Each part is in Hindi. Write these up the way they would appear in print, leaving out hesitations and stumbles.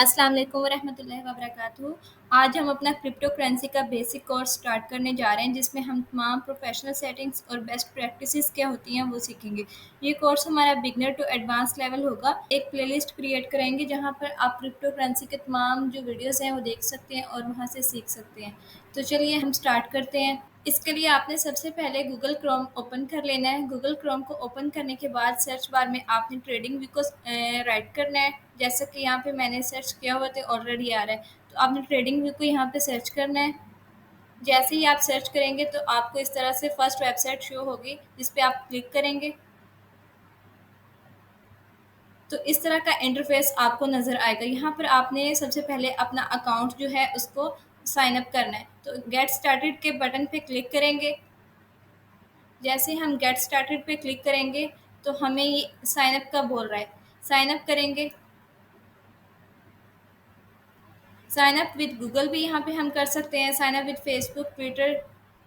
अस्सलाम वालेकुम वरहमतुल्लाहि वबरकातुहू। आज हम अपना क्रिप्टो करेंसी का बेसिक कोर्स स्टार्ट करने जा रहे हैं, जिसमें हम तमाम प्रोफेशनल सेटिंग्स और बेस्ट प्रैक्टिसेस क्या होती हैं वो सीखेंगे। ये कोर्स हमारा बिगनर टू एडवांस लेवल होगा। एक प्लेलिस्ट क्रिएट करेंगे जहाँ पर आप क्रिप्टो करेंसी के तमाम जो वीडियोस हैं वो देख सकते हैं और वहाँ से सीख सकते हैं। तो चलिए हम स्टार्ट करते हैं। इसके लिए आपने सबसे पहले गूगल क्रोम ओपन कर लेना है। गूगल क्रोम को ओपन करने के बाद सर्च बार में आपने ट्रेडिंग व्यू को राइट करना है। जैसा कि यहाँ पे मैंने सर्च किया हुआ तो ऑलरेडी आ रहा है, तो आपने ट्रेडिंग व्यू को यहाँ पे सर्च करना है। जैसे ही आप सर्च करेंगे तो आपको इस तरह से फर्स्ट वेबसाइट शो होगी, जिस पे आप क्लिक करेंगे तो इस तरह का इंटरफेस आपको नज़र आएगा। यहाँ पर आपने सबसे पहले अपना अकाउंट जो है उसको साइन अप करना है। तो गेट स्टार्टेड के बटन पे क्लिक करेंगे। जैसे हम गेट स्टार्टेड पे क्लिक करेंगे तो हमें ये साइन अप का बोल रहा है। साइन अप करेंगे। साइन अप विद गूगल भी यहाँ पे हम कर सकते हैं, sign up with Facebook, Twitter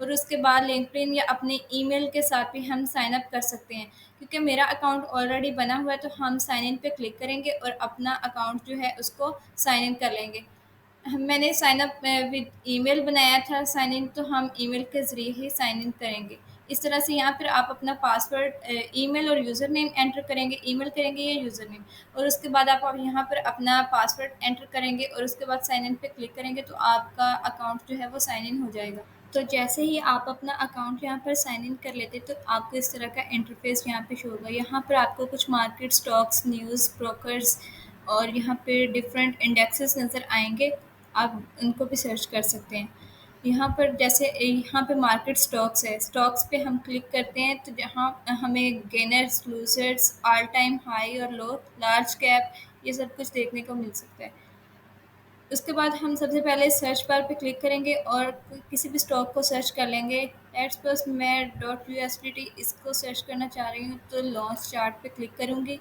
और उसके बाद लिंक्डइन या अपने ईमेल के साथ भी हम साइन अप कर सकते हैं। क्योंकि मेरा अकाउंट ऑलरेडी बना हुआ है तो हम साइन इन पे क्लिक करेंगे और अपना अकाउंट जो है उसको साइन इन कर लेंगे। मैंने साइन अप विद ईमेल बनाया था साइन इन, तो हम ईमेल के ज़रिए ही साइन इन करेंगे। इस तरह से यहाँ पर आप अपना पासवर्ड, ईमेल और यूज़र नेम एंटर करेंगे, ईमेल करेंगे या यूज़र नेम, और उसके बाद आप अब यहाँ पर अपना पासवर्ड एंटर करेंगे और उसके बाद साइन इन पे क्लिक करेंगे तो आपका अकाउंट जो है वो साइन इन हो जाएगा। तो जैसे ही आप अपना अकाउंट यहाँ पर साइन इन कर लेते तो आपको इस तरह का इंटरफेस यहाँ पे शो होगा। यहाँ पर आपको कुछ मार्केट, स्टॉक्स, न्यूज़, ब्रोकर्स और यहाँ पे डिफरेंट इंडेक्सेस नज़र आएंगे। आप उनको भी सर्च कर सकते हैं। यहाँ पर जैसे यहाँ पे मार्केट स्टॉक्स है, स्टॉक्स पे हम क्लिक करते हैं तो जहाँ हमें gainers, losers, all time high और लो, लार्ज कैप, ये सब कुछ देखने को मिल सकता है। उसके बाद हम सबसे पहले सर्च बार पे क्लिक करेंगे और किसी भी स्टॉक को सर्च कर लेंगे। लेट्स सपोज मैं .USDT इसको सर्च करना चाह रही हूँ तो लॉन्च चार्ट पे क्लिक करूँगी।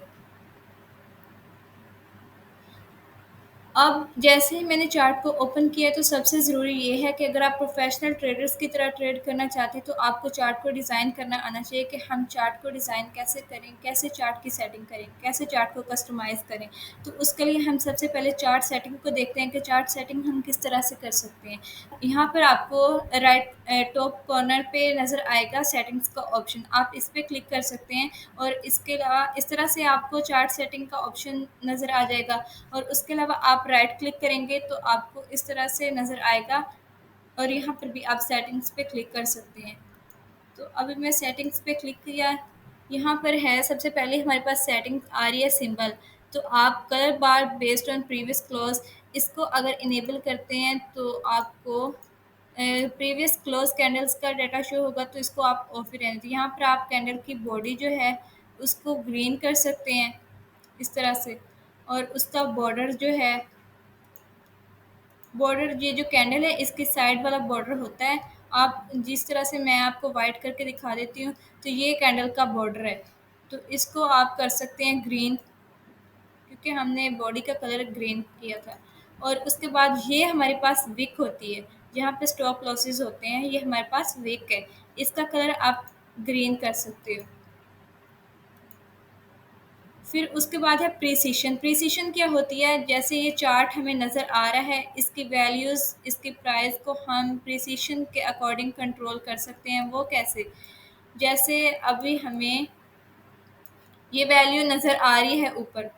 अब जैसे ही मैंने चार्ट को ओपन किया तो सबसे ज़रूरी ये है कि अगर आप प्रोफेशनल ट्रेडर्स की तरह ट्रेड करना चाहते हैं तो आपको चार्ट को डिज़ाइन करना आना चाहिए कि हम चार्ट को डिज़ाइन कैसे करें, कैसे चार्ट की सेटिंग करें, कैसे चार्ट को कस्टमाइज़ करें। तो उसके लिए हम सबसे पहले चार्ट सेटिंग को देखते हैं कि चार्ट सेटिंग हम किस तरह से कर सकते हैं। यहाँ पर आपको राइट टॉप कॉर्नर पे नज़र आएगा सेटिंग्स का ऑप्शन, आप इस पे क्लिक कर सकते हैं और इसके अलावा इस तरह से आपको चार्ट सेटिंग का ऑप्शन नज़र आ जाएगा। और उसके अलावा आप राइट क्लिक करेंगे तो आपको इस तरह से नज़र आएगा और यहाँ पर भी आप सेटिंग्स पे क्लिक कर सकते हैं। तो अभी मैं सेटिंग्स पे क्लिक किया, यहाँ पर है सबसे पहले हमारे पास सेटिंग्स आ रही है सिंबल। तो आप colour bar based on previous close, इसको अगर इनेबल करते हैं तो आपको प्रीवियस क्लोज कैंडल्स का डाटा शो होगा, तो इसको आप ऑफ ही रहने दीजिए। यहाँ पर आप कैंडल की बॉडी जो है उसको ग्रीन कर सकते हैं इस तरह से, और उसका बॉर्डर जो है, बॉर्डर ये जो कैंडल है इसकी साइड वाला बॉर्डर होता है। आप जिस तरह से मैं आपको वाइट करके दिखा देती हूँ तो ये कैंडल का बॉर्डर है, तो इसको आप कर सकते हैं ग्रीन, क्योंकि हमने बॉडी का कलर ग्रीन किया था। और उसके बाद ये हमारे पास विक होती है, जहाँ पे स्टॉप लॉसेस होते हैं, ये हमारे पास विक है, इसका कलर आप ग्रीन कर सकते हो। फिर उसके बाद है प्रिसिशन। प्रिसिशन क्या होती है, जैसे ये चार्ट हमें नज़र आ रहा है, इसकी वैल्यूज़, इसकी प्राइस को हम प्रिसिशन के अकॉर्डिंग कंट्रोल कर सकते हैं। वो कैसे, जैसे अभी हमें ये वैल्यू नज़र आ रही है ऊपर,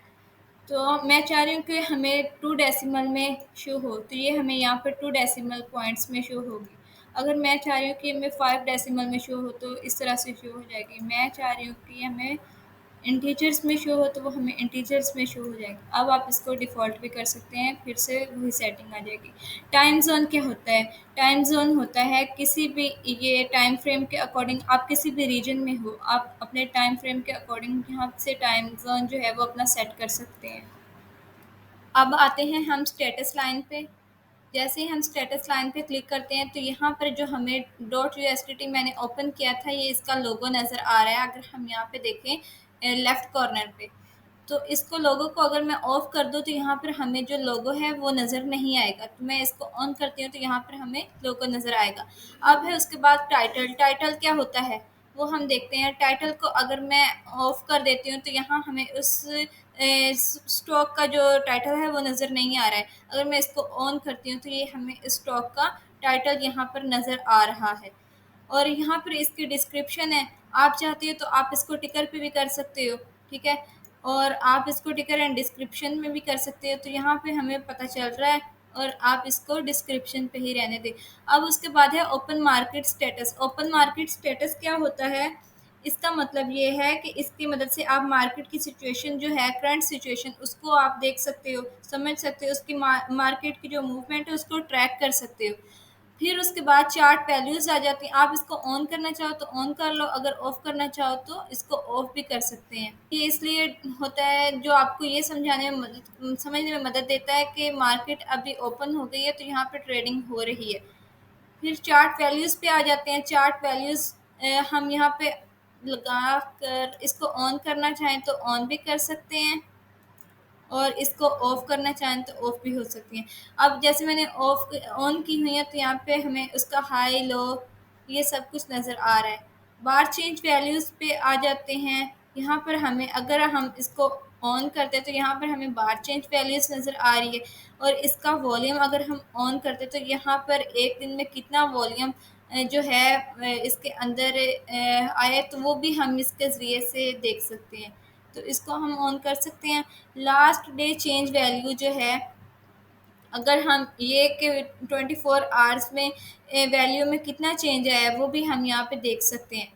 तो मैं चाह रही हूँ कि हमें 2 डेसिमल में शो हो, तो ये हमें यहाँ पर 2 डेसिमल पॉइंट्स में शो होगी। अगर मैं चाह रही हूँ कि हमें 5 डेसिमल में शो हो तो इस तरह से शो हो जाएगी। मैं चाह रही हूँ कि हमें इंटीजर्स में शो हो तो वो हमें इंटीजर्स में शो हो जाएगी। अब आप इसको डिफ़ॉल्ट भी कर सकते हैं, फिर से वही सेटिंग आ जाएगी। टाइम ज़ोन क्या होता है, टाइम ज़ोन होता है किसी भी, ये टाइम फ्रेम के अकॉर्डिंग आप किसी भी रीजन में हो, आप अपने टाइम फ्रेम के अकॉर्डिंग यहाँ से टाइम ज़ोन जो है वो अपना सेट कर सकते हैं। अब आते हैं हम स्टेटस लाइन पे। जैसे ही हम स्टेटस लाइन पे क्लिक करते हैं तो यहाँ पर जो हमें .USDT मैंने ओपन किया था, ये इसका लोगो नज़र आ रहा है। अगर हम यहाँ पे देखें लेफ़्ट कॉर्नर पे, तो इसको लोगो को अगर मैं ऑफ़ कर दूँ तो यहाँ पर हमें जो लोगो है वो नज़र नहीं आएगा। तो मैं इसको ऑन करती हूँ तो यहाँ पर हमें लोगो नज़र आएगा। अब है उसके बाद टाइटल। टाइटल क्या होता है, वो हम देखते हैं। टाइटल को अगर मैं ऑफ कर देती हूँ तो यहाँ हमें उस स्टॉक का जो टाइटल है वो नज़र नहीं आ रहा है। अगर मैं इसको ऑन करती हूँ तो ये हमें स्टॉक का टाइटल यहाँ पर नज़र आ रहा है। और यहाँ पर इसकी डिस्क्रिप्शन है, आप चाहते हो तो आप इसको टिकर पे भी कर सकते हो, ठीक है? और आप इसको टिकर एंड डिस्क्रिप्शन में भी कर सकते हो, तो यहाँ पे हमें पता चल रहा है और आप इसको डिस्क्रिप्शन पे ही रहने दें। अब उसके बाद है open market status. Open market status क्या होता है? इसका मतलब ये है कि इसकी मदद से आप मार्केट की सिचुएशन जो है, करंट सिचुएशन, उसको आप देख सकते हो, समझ सकते हो, उसकी मार्केट की जो मूवमेंट है उसको ट्रैक कर सकते हो। फिर उसके बाद चार्ट वैल्यूज़ आ जाती हैं। आप इसको ऑन करना चाहो तो ऑन कर लो, अगर ऑफ़ करना चाहो तो इसको ऑफ़ भी कर सकते हैं। ये इसलिए होता है, जो आपको ये समझने में मदद देता है कि मार्केट अभी ओपन हो गई है तो यहाँ पे ट्रेडिंग हो रही है। फिर चार्ट वैल्यूज़ पे आ जाते हैं। चार्ट वैल्यूज़ हम यहाँ पे लगा कर इसको ऑन करना चाहें तो ऑन भी कर सकते हैं और इसको ऑफ़ करना चाहें तो ऑफ़ भी हो सकती हैं। अब जैसे मैंने ऑन की हुई है तो यहाँ पे हमें उसका हाई, लो ये सब कुछ नज़र आ रहा है। बार चेंज वैल्यूज़ पे आ जाते हैं। यहाँ पर हमें, अगर हम इसको ऑन करते हैं तो यहाँ पर हमें बार चेंज वैल्यूज़ नज़र आ रही है। और इसका वॉल्यूम अगर हम ऑन करते हैं तो यहाँ पर एक दिन में कितना वॉल्यूम जो है इसके अंदर आया, तो वो भी हम इसके ज़रिए से देख सकते हैं। तो इसको हम ऑन कर सकते हैं। लास्ट डे चेंज वैल्यू जो है, अगर हम ये कि 24 आवर्स में वैल्यू में कितना चेंज आया है वो भी हम यहाँ पे देख सकते हैं।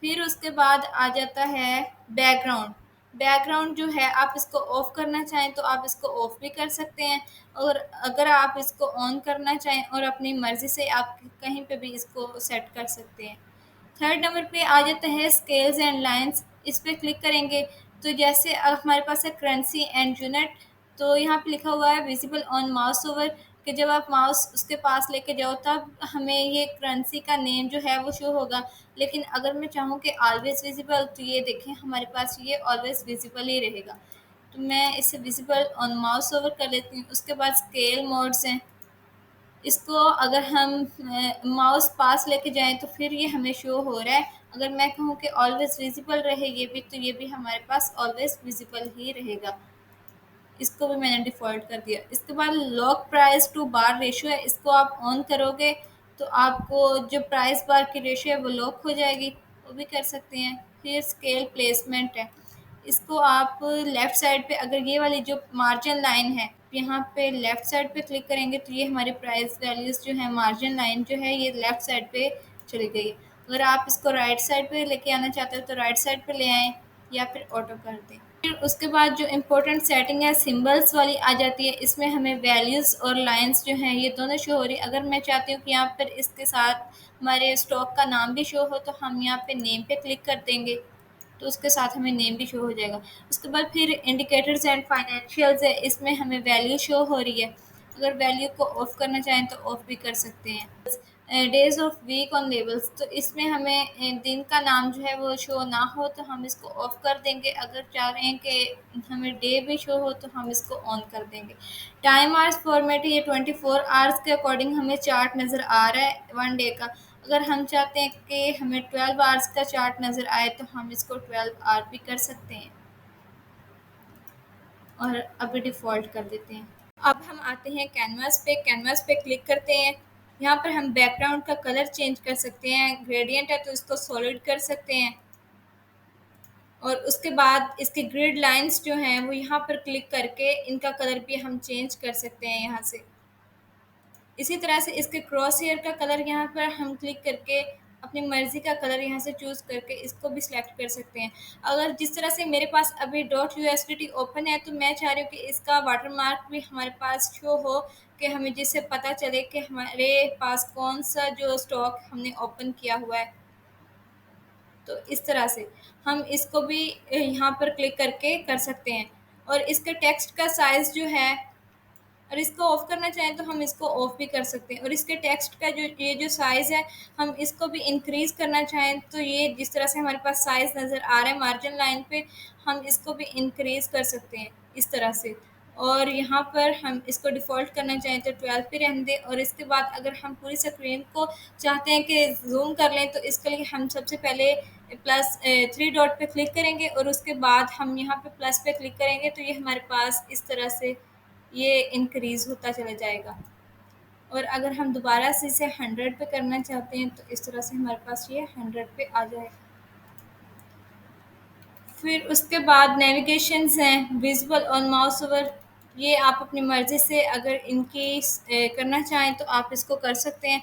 फिर उसके बाद आ जाता है बैकग्राउंड। बैकग्राउंड जो है, आप इसको ऑफ करना चाहें तो आप इसको ऑफ भी कर सकते हैं, और अगर आप इसको ऑन करना चाहें और अपनी मर्ज़ी से आप कहीं पे भी इसको सेट कर सकते हैं। थर्ड नंबर पे आ जाता है स्केल्स एंड लाइन्स। इस पे क्लिक करेंगे तो जैसे अब हमारे पास है करेंसी एंड यूनिट, तो यहाँ पे लिखा हुआ है विजिबल ऑन माउस ओवर, कि जब आप माउस उसके पास लेके जाओ तब हमें ये करेंसी का नेम जो है वो शो होगा। लेकिन अगर मैं चाहूँ कि ऑलवेज़ विजिबल, तो ये देखें हमारे पास ये ऑलवेज़ विजिबल ही रहेगा। तो मैं इसे विजिबल ऑन माउस ओवर कर लेती हूँ। उसके बाद स्केल मोड्स हैं। इसको अगर हम माउस पास लेके जाएँ तो फिर ये हमें शो हो रहा है। अगर मैं कहूँ कि ऑलवेज़ विज़िबल रहे ये भी, तो ये भी हमारे पास ऑलवेज़ विज़िबल ही रहेगा। इसको भी मैंने डिफ़ॉल्ट कर दिया। इसके बाद lock price to bar ratio है, इसको आप ऑन करोगे तो आपको जो प्राइस बार की रेशियो है वो लॉक हो जाएगी, वो भी कर सकते हैं। फिर स्केल प्लेसमेंट है, इसको आप लेफ़्ट साइड पे, अगर ये वाली जो मार्जिन लाइन है, यहाँ पे लेफ़्ट साइड पे क्लिक करेंगे तो ये हमारी प्राइस वैल्यूज़ जो है, मार्जिन लाइन जो है ये लेफ़्ट साइड पे चली गई है। अगर आप इसको राइट साइड पे लेके आना चाहते हो तो राइट साइड पे ले आएँ या फिर ऑटो कर दें। फिर उसके बाद जो इम्पोर्टेंट सेटिंग है सिंबल्स वाली आ जाती है। इसमें हमें वैल्यूज़ और लाइन्स जो हैं ये दोनों शो हो रही है। अगर मैं चाहती हूँ कि यहाँ पर इसके साथ हमारे स्टॉक का नाम भी शो हो तो हम यहाँ पे नेम पे क्लिक कर देंगे, तो उसके साथ हमें नेम भी शो हो जाएगा। उसके बाद फिर इंडिकेटर्स एंड फाइनेंशियल्स है, इसमें हमें वैल्यू शो हो रही है। अगर वैल्यू को ऑफ़ करना चाहें तो ऑफ़ भी कर सकते हैं। Days of week on labels, तो इसमें हमें दिन का नाम जो है वो शो ना हो तो हम इसको ऑफ़ कर देंगे। अगर चाह रहे हैं कि हमें डे भी शो हो तो हम इसको ऑन कर देंगे। टाइम आवर्स फॉर्मेट, ये 24 आवर्स के अकॉर्डिंग हमें चार्ट नज़र आ रहा है 1 डे का। अगर हम चाहते हैं कि हमें 12 आवर्स का चार्ट नज़र आए तो हम इसको 12 आवर भी कर सकते हैं और अभी डिफ़ॉल्ट कर देते हैं। अब हम आते हैं कैनवास पे। कैनवास पे क्लिक करते हैं। यहाँ पर हम बैकग्राउंड का कलर चेंज कर सकते हैं। ग्रेडियंट है तो इसको सॉलिड कर सकते हैं, और उसके बाद इसकी ग्रिड लाइंस जो हैं वो यहाँ पर क्लिक करके इनका कलर भी हम चेंज कर सकते हैं यहाँ से। इसी तरह से इसके क्रॉस हेयर का कलर यहाँ पर हम क्लिक करके अपनी मर्ज़ी का कलर यहाँ से चूज़ करके इसको भी सिलेक्ट कर सकते हैं। अगर जिस तरह से मेरे पास अभी डॉट यूएसडीटी ओपन है तो मैं चाह रही हूँ कि इसका वाटरमार्क भी हमारे पास शो हो, कि हमें जिससे पता चले कि हमारे पास कौन-सा जो स्टॉक हमने ओपन किया हुआ है। तो इस तरह से हम इसको भी यहाँ पर क्लिक करके कर सकते हैं, और इसके टेक्स्ट का साइज़ जो है, और इसको ऑफ़ करना चाहें तो हम इसको ऑफ़ भी कर सकते हैं। और इसके टेक्स्ट का जो साइज़ है, हम इसको भी इंक्रीज़ करना चाहें तो ये जिस तरह से हमारे पास साइज़ नज़र आ रहा है मार्जिन लाइन पे, हम इसको भी इंक्रीज़ कर सकते हैं इस तरह से। और यहाँ पर हम इसको डिफ़ॉल्ट करना चाहें तो 12 पे रहने दें, और इसके बाद अगर हम पूरी स्क्रीन को चाहते हैं कि ज़ूम कर लें, तो इसके लिए हम सबसे पहले थ्री डॉट पे क्लिक करेंगे और उसके बाद हम यहाँ पे प्लस पे क्लिक करेंगे, तो ये हमारे पास इस तरह से ये इंक्रीज़ होता चला जाएगा। और अगर हम दोबारा से इसे 100 पे करना चाहते हैं, तो इस तरह से हमारे पास ये 100 पे आ जाएगा। फिर उसके बाद नेविगेशंस हैं, विज़ुअल और माउस ओवर। ये आप अपनी मर्ज़ी से अगर इनकी करना चाहें तो आप इसको कर सकते हैं।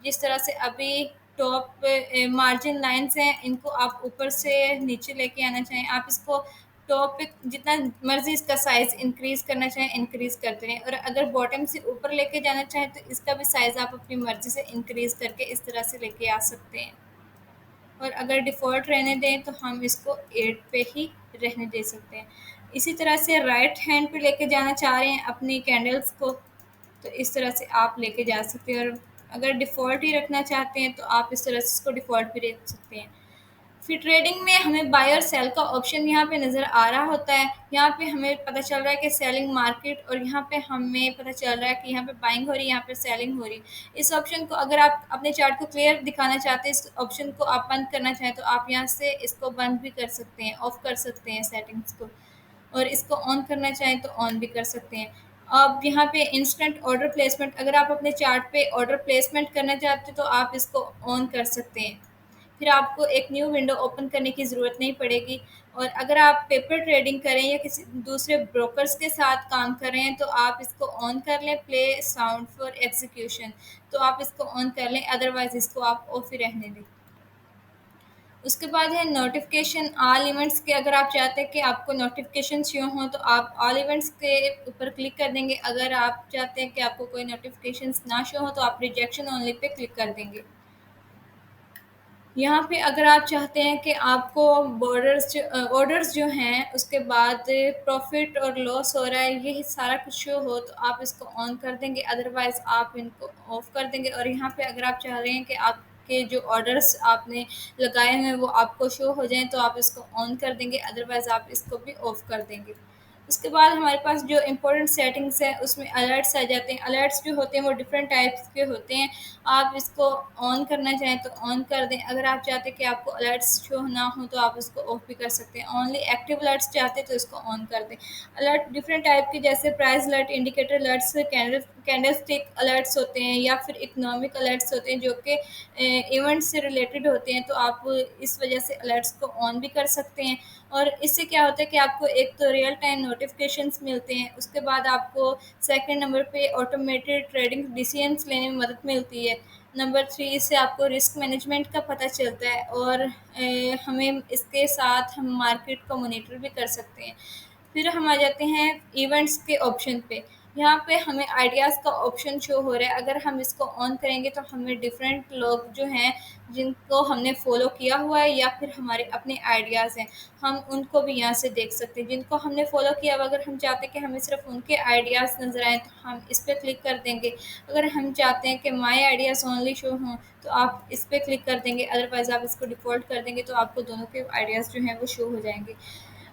जिस तरह से अभी टॉप मार्जिन लाइन्स हैं, इनको आप ऊपर से नीचे लेके आना चाहें, आप इसको टॉप पे जितना मर्ज़ी इसका साइज़ इंक्रीज़ करना चाहें, इंक्रीज़ करते रहें, और अगर बॉटम से ऊपर लेके जाना चाहें तो इसका भी साइज़ आप अपनी मर्ज़ी से इंक्रीज़ करके इस तरह से लेके आ सकते हैं। और अगर डिफ़ॉल्ट रहने दें तो हम इसको 8 पे ही रहने दे सकते हैं। इसी तरह से राइट हैंड पे लेके जाना चाह रहे हैं अपनी कैंडल्स को, तो इस तरह से आप लेके जा सकते हैं, और अगर डिफ़ॉल्ट ही रखना चाहते हैं तो आप इस तरह से इसको डिफ़ॉल्ट भी रख सकते हैं। फिर ट्रेडिंग में हमें बाय और सेल का ऑप्शन यहाँ पे नज़र आ रहा होता है। यहाँ पे हमें पता चल रहा है कि सेलिंग मार्केट, और यहाँ पे हमें पता चल रहा है कि यहाँ पे बाइंग हो रही है, यहाँ पे सेलिंग हो रही है। इस ऑप्शन को अगर आप अपने चार्ट को क्लियर दिखाना चाहते हैं, इस ऑप्शन को आप बंद करना चाहें तो आप यहाँ से इसको बंद भी कर सकते हैं, ऑफ कर सकते हैं सेटिंग्स को, और इसको ऑन करना चाहें तो ऑन भी कर सकते हैं। अब यहाँ पे इंस्टेंट ऑर्डर प्लेसमेंट, अगर आप अपने चार्ट पे ऑर्डर प्लेसमेंट करना चाहते हैं तो आप इसको ऑन कर सकते हैं। फिर आपको एक न्यू विंडो ओपन करने की ज़रूरत नहीं पड़ेगी। और अगर आप पेपर ट्रेडिंग करें या किसी दूसरे ब्रोकर्स के साथ काम कर रहे हैं तो आप इसको ऑन कर लें, प्ले साउंड फॉर एग्जीक्यूशन, तो आप इसको ऑन कर लें, अदरवाइज़ इसको आप ऑफ ही रहने दें। उसके बाद है नोटिफ़िकेशन ऑल इवेंट्स के, अगर आप चाहते हैं कि आपको नोटिफ़िकेशन शो हों तो आप ऑल इवेंट्स के ऊपर क्लिक कर देंगे। अगर आप चाहते हैं कि आपको कोई नोटिफ़िकेशंस ना शो हो तो आप रिजेक्शन ओनली पे क्लिक कर देंगे। यहाँ पे अगर आप चाहते हैं कि आपको ऑर्डर्स जो हैं उसके बाद प्रॉफ़िट और लॉस हो रहा है, ये सारा कुछ शो हो, तो आप इसको ऑन कर देंगे, अदरवाइज़ आप इनको ऑफ़ कर देंगे। और यहाँ पे अगर आप चाह रहे हैं कि आपके जो ऑर्डर्स आपने लगाए हुए हैं वो आपको शो हो जाएँ, तो आप इसको ऑन कर देंगे, अदरवाइज़ आप इसको भी ऑफ़ कर देंगे। उसके बाद हमारे पास जो इम्पोर्टेंट सेटिंग्स हैं उसमें अलर्ट्स आ जाते हैं। अलर्ट्स जो होते हैं वो डिफरेंट टाइप्स के होते हैं। आप इसको ऑन करना चाहें तो ऑन कर दें। अगर आप चाहते हैं कि आपको अलर्ट्स शो ना हो तो आप उसको ऑफ भी कर सकते हैं। ओनली एक्टिव अलर्ट्स चाहते हैं तो इसको ऑन कर दें। अलर्ट डिफरेंट टाइप के, जैसे price alert, indicator alerts, candlestick alerts होते हैं, या फिर इकोनॉमिक अलर्ट्स होते हैं जो कि इवेंट से रिलेटेड होते हैं, तो आप इस वजह से अलर्ट्स को ऑन भी कर सकते हैं। और इससे क्या होता है कि आपको एक तो रियल टाइम नोटिफिकेशंस मिलते हैं, उसके बाद आपको सेकंड नंबर पे ऑटोमेटेड ट्रेडिंग डिसीजंस लेने में मदद मिलती है। नंबर 3, इससे आपको रिस्क मैनेजमेंट का पता चलता है, और हमें इसके साथ हम मार्केट को मॉनिटर भी कर सकते हैं। फिर हम आ जाते हैं इवेंट्स के ऑप्शन पे। यहाँ पे हमें आइडियाज़ का ऑप्शन शो हो रहा है। अगर हम इसको ऑन करेंगे तो हमें डिफरेंट लोग जो हैं जिनको हमने फ़ॉलो किया हुआ है या फिर हमारे अपने आइडियाज़ हैं, हम उनको भी यहाँ से देख सकते हैं। जिनको हमने फ़ॉलो किया हुआ, अगर हम चाहते हैं कि हमें सिर्फ़ उनके आइडियाज़ नज़र आएँ तो हम इस पे क्लिक कर देंगे। अगर हम चाहते हैं कि माय आइडियाज़ ओनली शो हों तो आप इस पे क्लिक कर देंगे, अदरवाइज़ आप इसको डिफ़ॉल्ट कर देंगे तो आपको दोनों के आइडियाज़ जो हैं वो शो हो जाएँगे।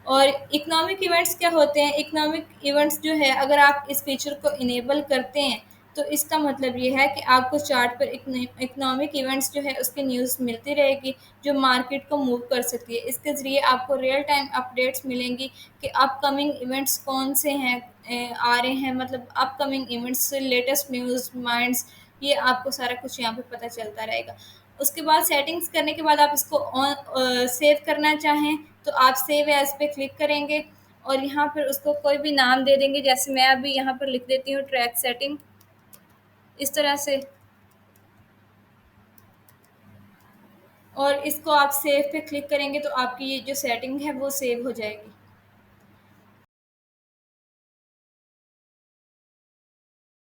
और इकोनॉमिक इवेंट्स क्या होते हैं? इकोनॉमिक इवेंट्स जो है, अगर आप इस फीचर को इनेबल करते हैं तो इसका मतलब ये है कि आपको चार्ट पर इकोनॉमिक इवेंट्स जो है उसकी न्यूज़ मिलती रहेगी, जो मार्केट को मूव कर सकती है। इसके ज़रिए आपको रियल टाइम अपडेट्स मिलेंगी कि अपकमिंग इवेंट्स कौन से हैं, आ रहे हैं, मतलब upcoming events, latest news, minds, ये आपको सारा कुछ यहाँ पे पता चलता रहेगा। उसके बाद सेटिंग्स करने के बाद आप इसको सेव करना चाहें तो आप सेव एज़ पे क्लिक करेंगे, और यहाँ पर उसको कोई भी नाम दे देंगे। जैसे मैं अभी यहाँ पर लिख देती हूँ ट्रैक सेटिंग, इस तरह से, और इसको आप सेव पे क्लिक करेंगे तो आपकी ये जो सेटिंग है वो सेव हो जाएगी।